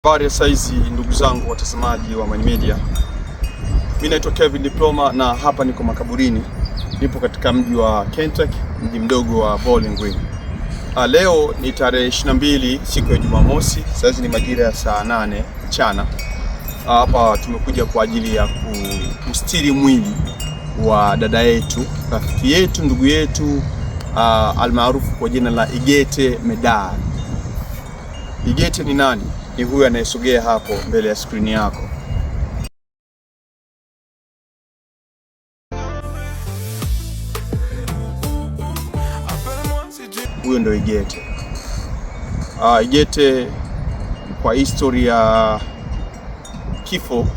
Habari ya saizi ndugu zangu watazamaji wa Amani Media. Mimi naitwa Kevin Diploma na hapa niko makaburini. Nipo katika mji wa Kentucky, mji mdogo wa Bowling Green. Leo ni tarehe 22 siku ya Jumamosi. Sasa ni majira ya saa 8 mchana. Hapa tumekuja kwa ajili ya kustiri mwili wa dada yetu, rafiki yetu, ndugu yetu almaarufu kwa jina la Igete Medard. Igete ni nani? Ni huyu anayesogea hapo mbele ya skrini yako. Huyo ndio Igete. Igete kwa historia ya kifo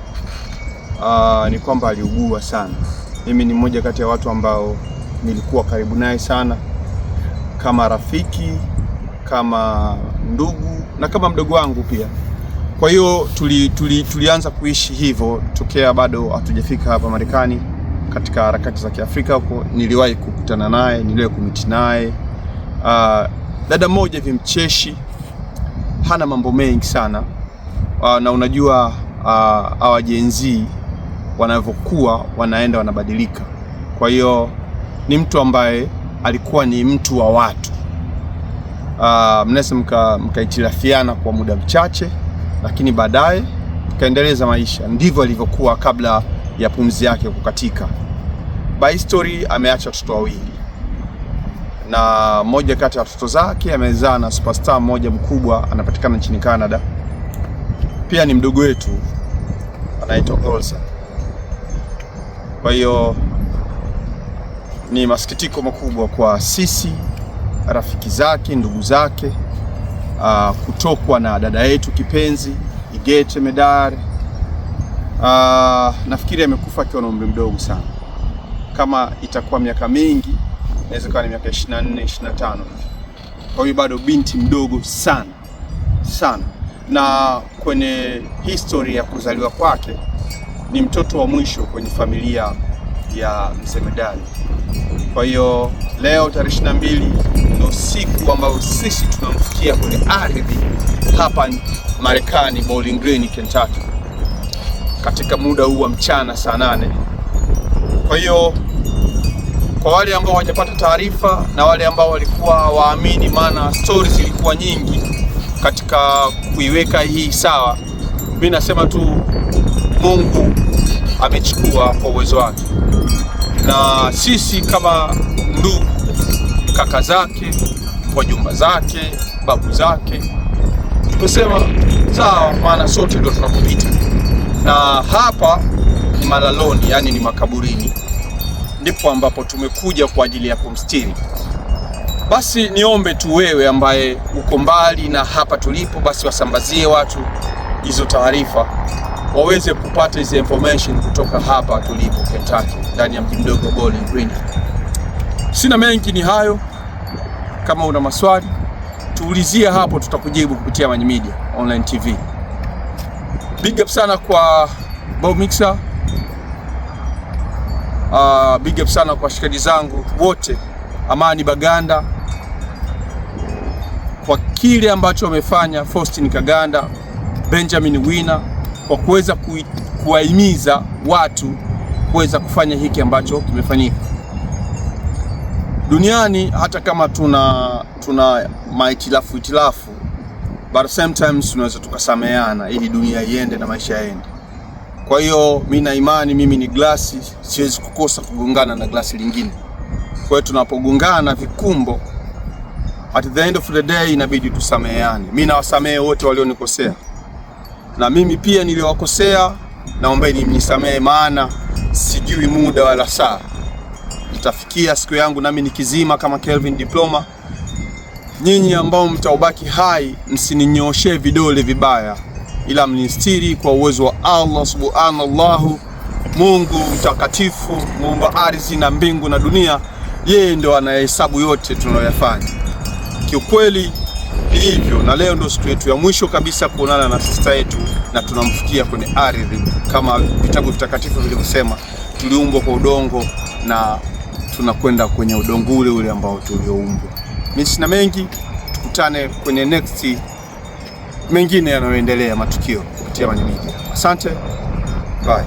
ni kwamba aliugua sana. Mimi ni mmoja kati ya watu ambao nilikuwa karibu naye sana, kama rafiki, kama ndugu na kama mdogo wangu pia. Kwa hiyo tulianza kuishi hivyo tokea bado hatujafika hapa Marekani. Katika harakati za Kiafrika huko niliwahi kukutana naye, niliwahi kumiti naye. Dada mmoja hivi mcheshi, hana mambo mengi sana. Na unajua hawa Gen Z wanavyokuwa wanaenda wanabadilika. Kwa hiyo ni mtu ambaye alikuwa ni mtu wa watu. Mnaweza mkaitirafiana kwa muda mchache, lakini baadaye kaendeleza maisha. Ndivyo alivyokuwa kabla ya pumzi yake kukatika. By story ameacha watoto wawili, na mmoja kati ya watoto zake amezaa na superstar mmoja mkubwa anapatikana nchini Canada. Pia ni mdogo wetu anaitwa Olsa. Kwa hiyo ni masikitiko makubwa kwa sisi rafiki zake, ndugu zake, kutokwa na dada yetu kipenzi Igete Medard. Nafikiri amekufa akiwa na umri mdogo sana. Kama itakuwa miaka mingi, inaweza kuwa ni miaka 24, 25. Kwa hiyo bado binti mdogo sana sana. Na kwenye history ya kuzaliwa kwake ni mtoto wa mwisho kwenye familia ya Mzee Medard. Kwa hiyo leo tarehe 22 ndio siku ambayo sisi tunamfikia kwenye ardhi hapa Marekani, Bowling Green, Kentucky, katika muda huu wa mchana saa 8. Kwa hiyo kwa wale ambao hawajapata taarifa na wale ambao walikuwa waamini, maana stories zilikuwa nyingi katika kuiweka hii sawa, mimi nasema tu Mungu amechukua kwa uwezo wake, na sisi kama ndugu, kaka zake, wajomba zake, babu zake, tumesema sawa, maana sote ndio tunakupita. Na hapa ni malaloni, yani ni makaburini, ndipo ambapo tumekuja kwa ajili ya kumstiri. Basi niombe tu wewe ambaye uko mbali na hapa tulipo, basi wasambazie watu hizo taarifa, waweze kupata hizo information kutoka hapa tulipo Kentucky, ndani ya mji mdogo Bowling Green. Sina mengi, ni hayo. Kama una maswali tuulizie hapo, tutakujibu kupitia Amani Media Online TV. Big up sana kwa Bob Mixer. Big up sana kwa shikaji zangu wote, Amani Baganda, kwa kile ambacho wamefanya, Faustin Kaganda, Benjamin Wina, kwa kuweza kuwahimiza watu kuweza kufanya hiki ambacho kimefanyika duniani. Hata kama tuna maitilafu, but sometimes tunaweza tukasameheana ili dunia iende na maisha yaende. Kwa hiyo mimi na imani, mimi ni glasi, siwezi kukosa kugongana na glasi lingine. Kwa hiyo tunapogongana vikumbo, at the end of the day inabidi tusameheane. Mimi nawasamehe wote walionikosea, na mimi pia niliwakosea, naombeni mnisamehe, maana sijui muda wala saa. Itafikia siku yangu nami nikizima kama Kelvin Diploma. Nyinyi ambao mtaubaki hai, msininyoshe vidole vibaya, ila mnistiri kwa uwezo wa Allah subhanahu. Mungu mtakatifu, muumba ardhi na mbingu na dunia, yeye ndo anayehesabu yote tunayoyafanya. Kiukweli ni hivyo, na leo ndo siku yetu ya mwisho kabisa kuonana na sister yetu, na tunamfikia kwenye ardhi kama vitabu vitakatifu vilivyosema, tuliumbwa kwa udongo na tunakwenda kwenye udongo ule ule ambao tulioumbwa. Mimi sina mengi, tukutane kwenye next mengine yanayoendelea, matukio kupitia Amani Media. Asante, bye.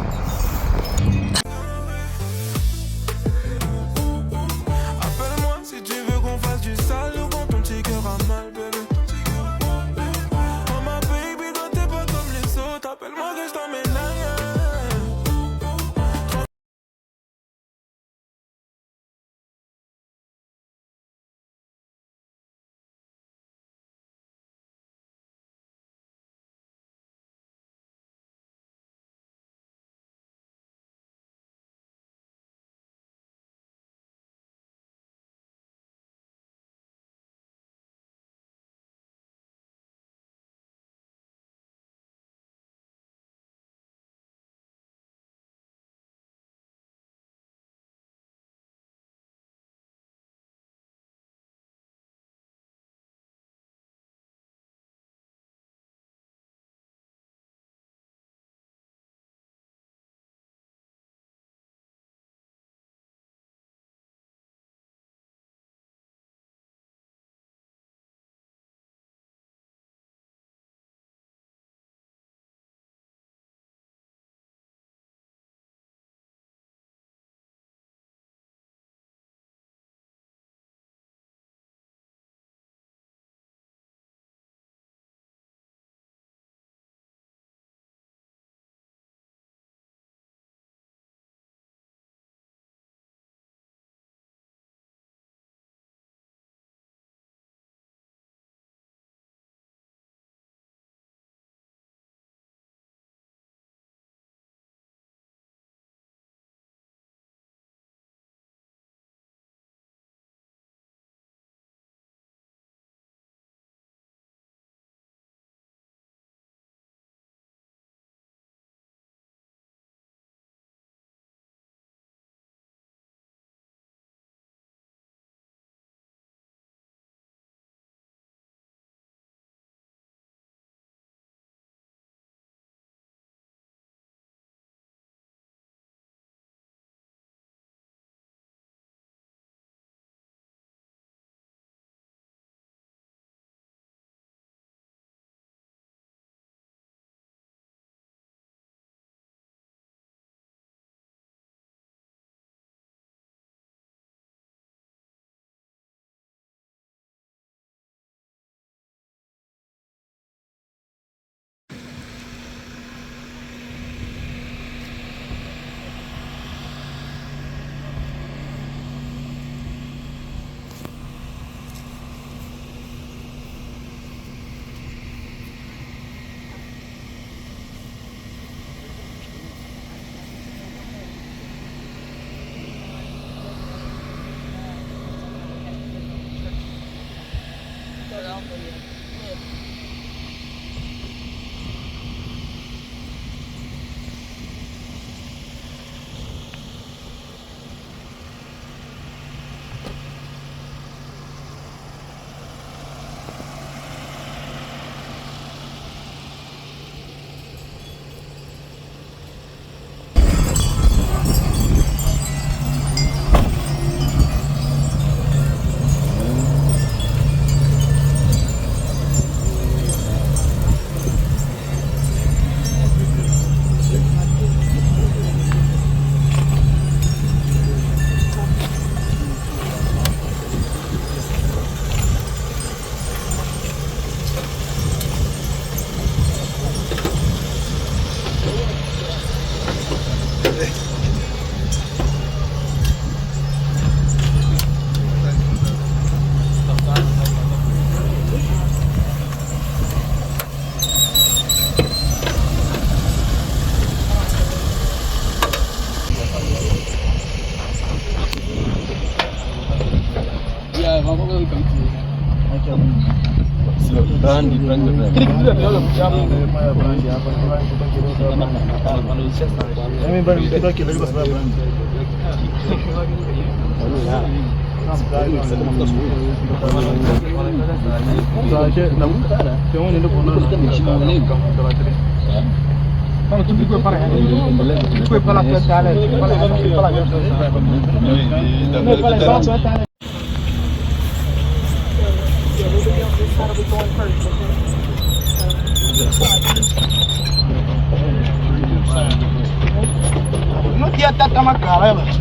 Unatia tata makala basi.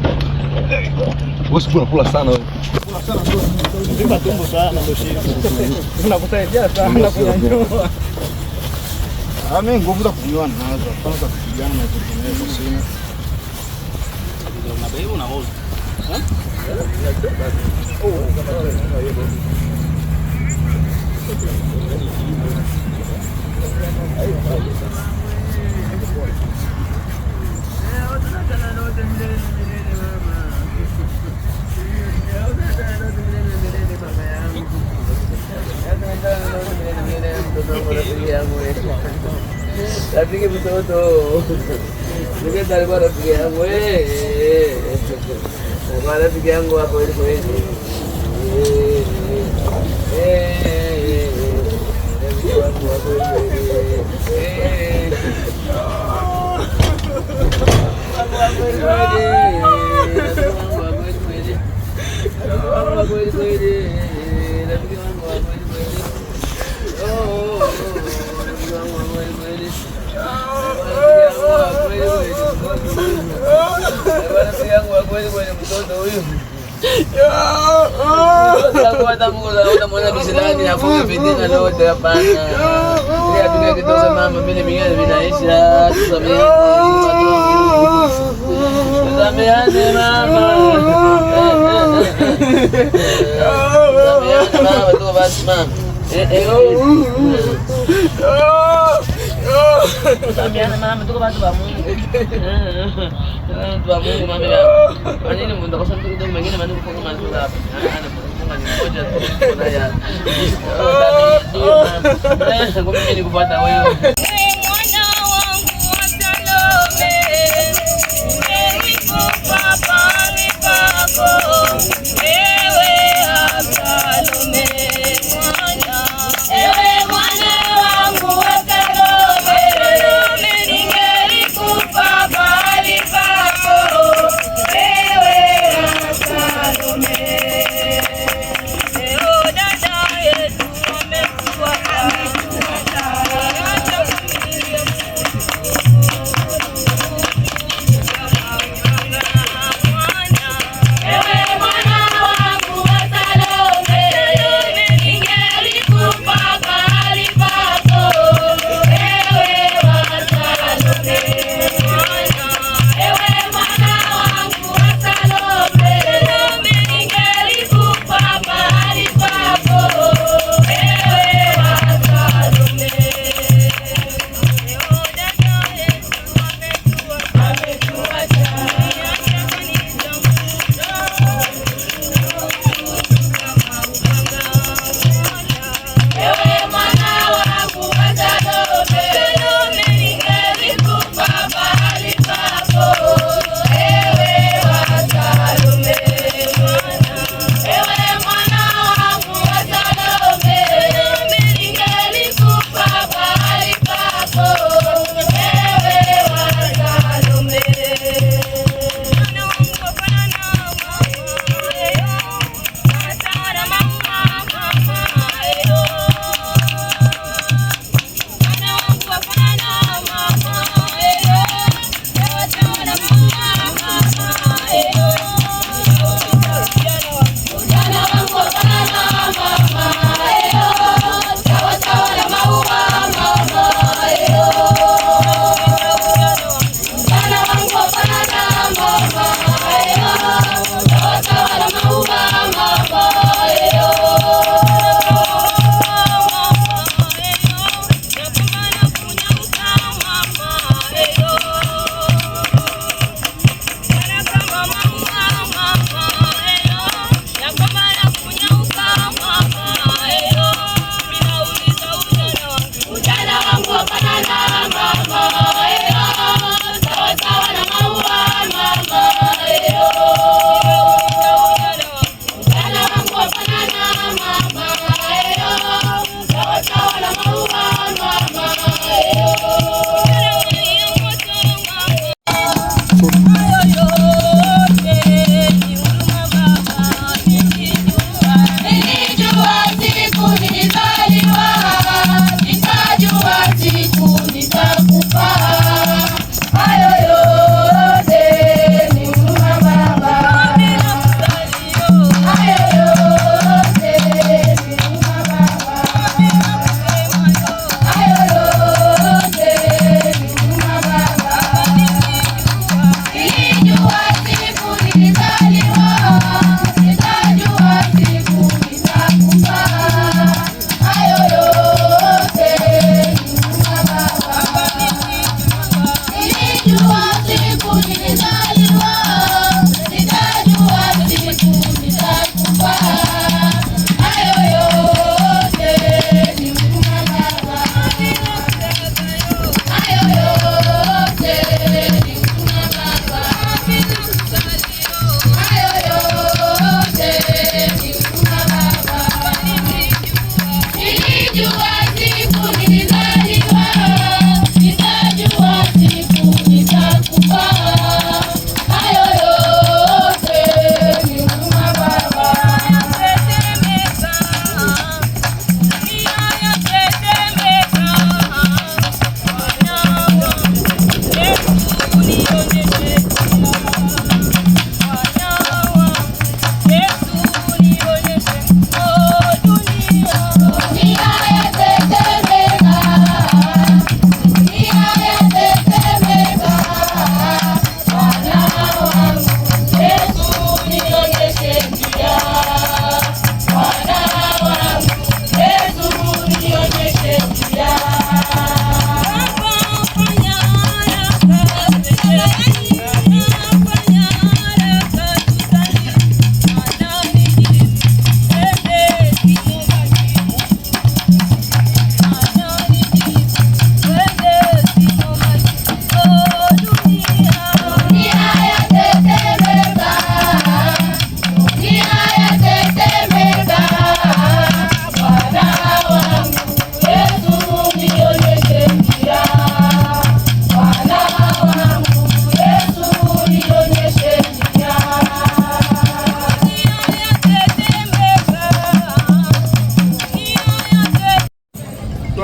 Wewe kula sana wewe. Kula sana ndio. Vimba tumbo sana ndio shida. Tunakusaidia sana kunyanyua. Mimi nguvu za kunywa nazo. Kwanza kupigana na kutengeneza sina. Ndio unabeba unauza. Rafiki mtoto. Nige dalikuwa rafiki yangu kwa rafiki yangu hapo ile kweli. Mwana bisilani afunga fitina lote hapana. Ile atunge kitoza mama vile mingine vinaisha. Tusameane mama. Tusameane mama tu basi mama. Tusameane mama tu basi ba Mungu. Tu Mungu mama yangu. Kwa nini mundu kwa sababu kidogo mengine maneno kwa maneno hapa. Ngoja tu ya. Kwa mimi nikupata wewe. Mwana wangu wa Salome, umekufa pale pako, wewe Salome mwana. Ewe mwana wangu wa Salome, ningelikufa pale pako, wewe Salome. Dada yetu amekuwa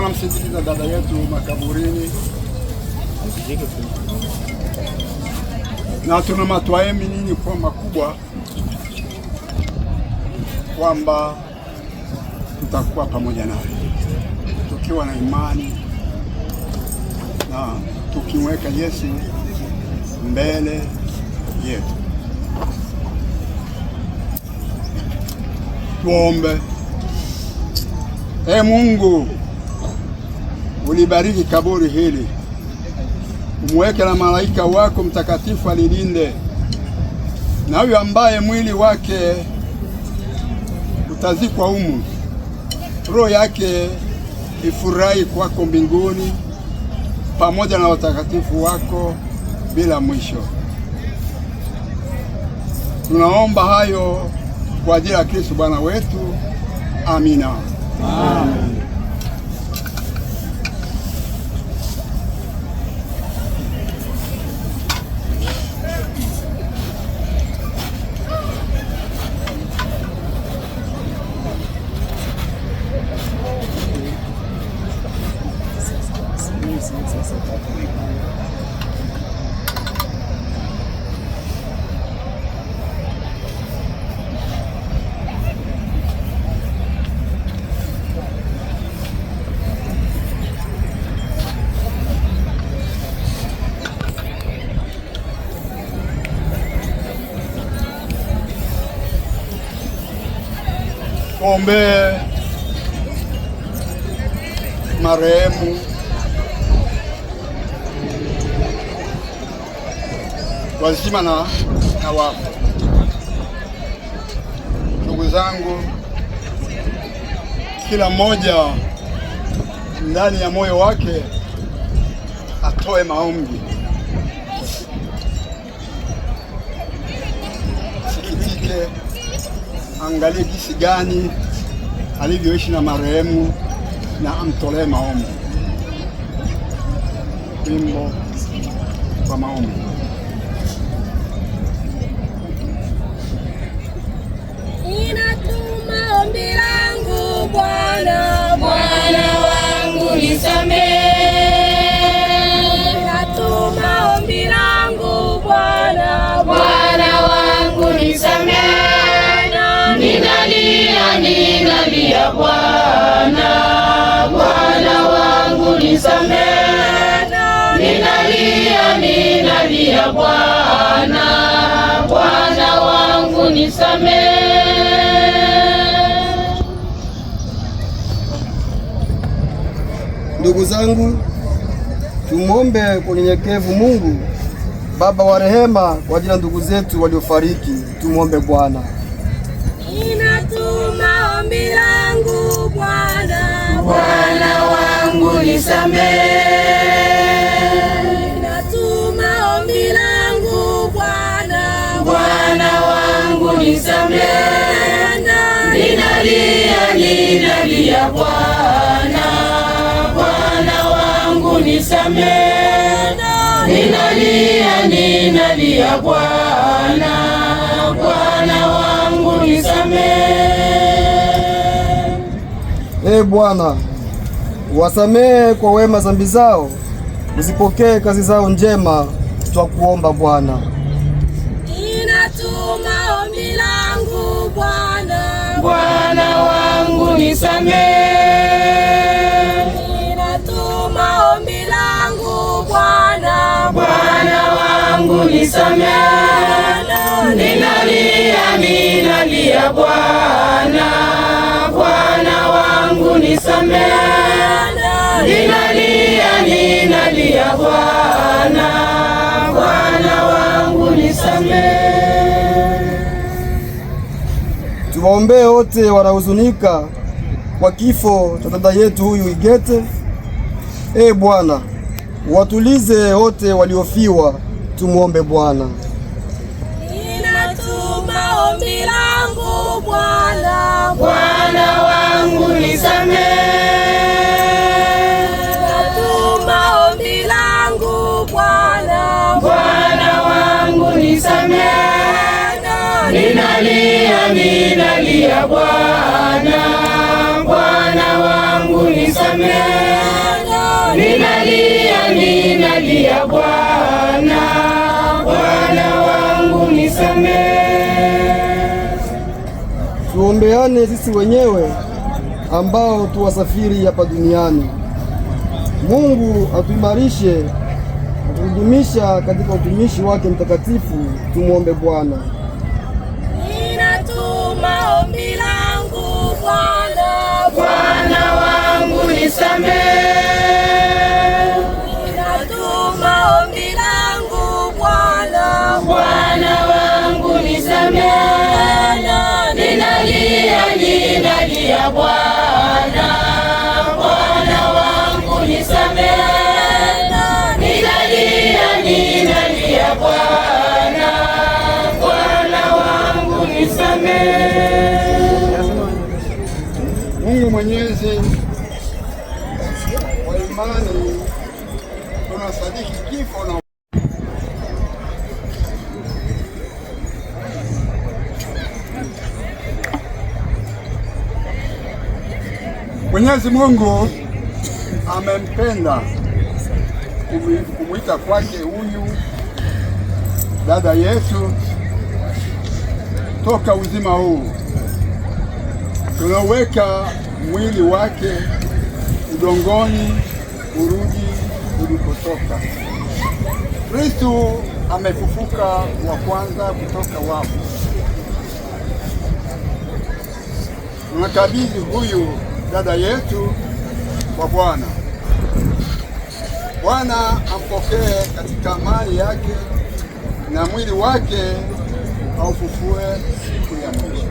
tunamsindikiza dada yetu makaburini, na tuna matumaini nini kwa makubwa kwamba tutakuwa pamoja naye, tukiwa na imani na tukimweka Yesu mbele yetu. Tuombe. Mungu, ulibariki kaburi hili, umweke na malaika wako mtakatifu alilinde, na huyo ambaye mwili wake utazikwa humu, roho yake ifurahi kwako mbinguni pamoja na watakatifu wako bila mwisho. Tunaomba hayo kwa ajili ya Kristo Bwana wetu. Amina. Amen. Tuombee marehemu wazima na wafu. Ndugu zangu, kila mmoja ndani ya moyo wake atoe maombi. Sikitike, angalie jinsi gani alivyoishi na marehemu na amtolee maombi. Wimbo kwa maombi. Ninatuma ombi langu Bwana, Bwana wangu nisamehe. Ninatuma ombi langu Bwana, Bwana wangu nisamehe. Ninalia Bwana, Bwana wangu nisamehe. Ninalia Bwana, Bwana wangu nisamehe. Ndugu zangu, tumwombe kwa unyenyekevu Mungu Baba wa rehema kwa ajili ya ndugu zetu waliofariki. Tumwombe Bwana. Ninatuma ombi langu Bwana, Bwana wangu nisamehe. Ninatuma ombi langu Bwana, Bwana wangu nisamehe. Ninalia Bwana, Bwana wangu nisamehe. Ninalia Bwana, Bwana wangu nisamehe. Bwana, wasamehe kwa wema dhambi zao, usipokee kazi zao njema, twakuomba Bwana. Ninatuma ombi langu Bwana, Bwana wangu nisamehe. Ninatuma ombi langu Bwana, Bwana wangu nisamehe. Ninalia Bwana, Bwana wangu nisamehe. Ninalia Bwana, Bwana wangu nisamehe. Tuwaombee wote wanahuzunika kwa kifo cha dada yetu huyu Igete. Bwana, watulize wote waliofiwa. Tumwombe Bwana. ninatuma ombi langu Bwana, Bwana wangu nisamehe. ninatuma ombi langu Bwana, Bwana wangu nisamehe. Ninalia Bwana, Bwana wangu nisamehe. ninalia Bwana, Bwana wangu nisamehe. Tuombeane sisi wenyewe ambao tuwasafiri hapa duniani. Mungu atuimarishe, atudumisha katika utumishi wake mtakatifu. Tumwombe Bwana. Ninatuma ombi langu Bwana, Bwana wangu nisamehe. ninatuma ombi langu Bwana, Bwana wangu nisamehe. Ninalia Bwana, Bwana wangu nisamehe. Ninalia Bwana, Bwana wangu nisamehe. Mungu Mwenyezi, kwa imani tunasadiki kifo na Mwenyezi Mungu amempenda kumwita kwake huyu dada yetu toka uzima huu. Tunaweka mwili wake udongoni urudi ulikotoka. Kristo amefufuka wa kwanza kutoka wafu. Tunakabidhi huyu dada yetu kwa Bwana. Bwana ampokee katika amani yake na mwili wake aufufue siku ya mwisho.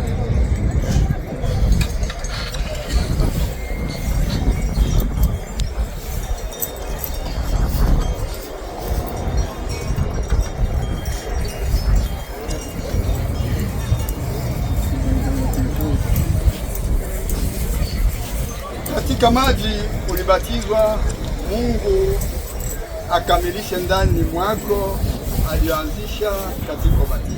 Katika maji ulibatizwa, Mungu akamilishe ndani mwako aliyoanzisha katika ubatizo.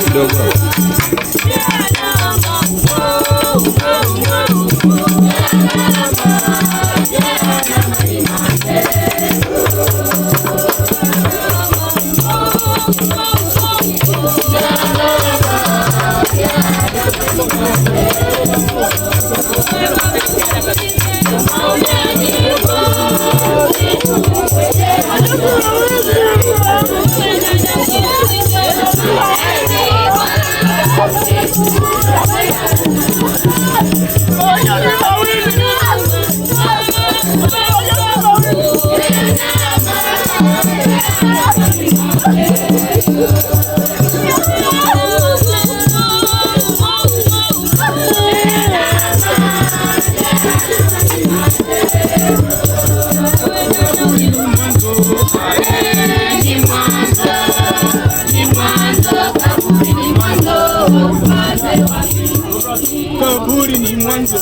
Kidogo ni mwanzo,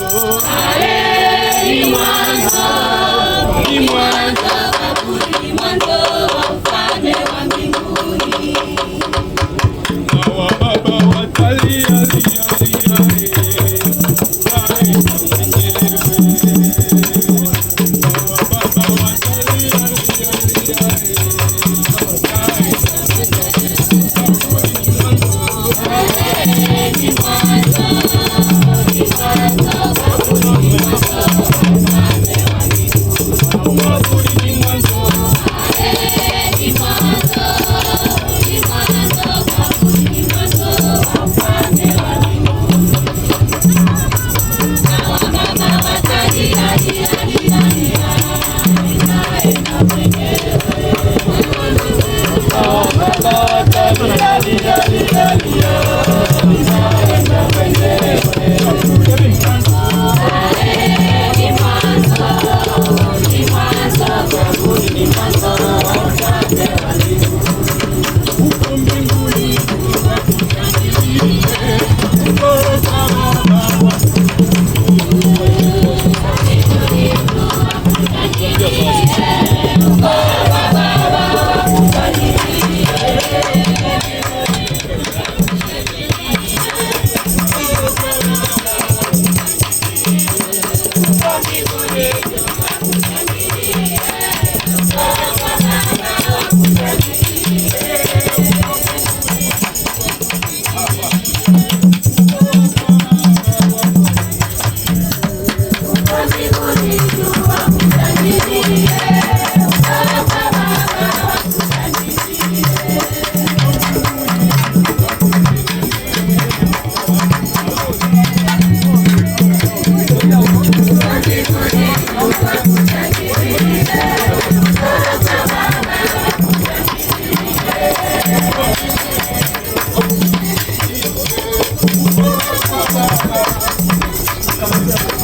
ni mwanzo, ni mwanzo, kaburi ni mwanzo wa ufalme wa mbinguni. na wababa watalia Thank you.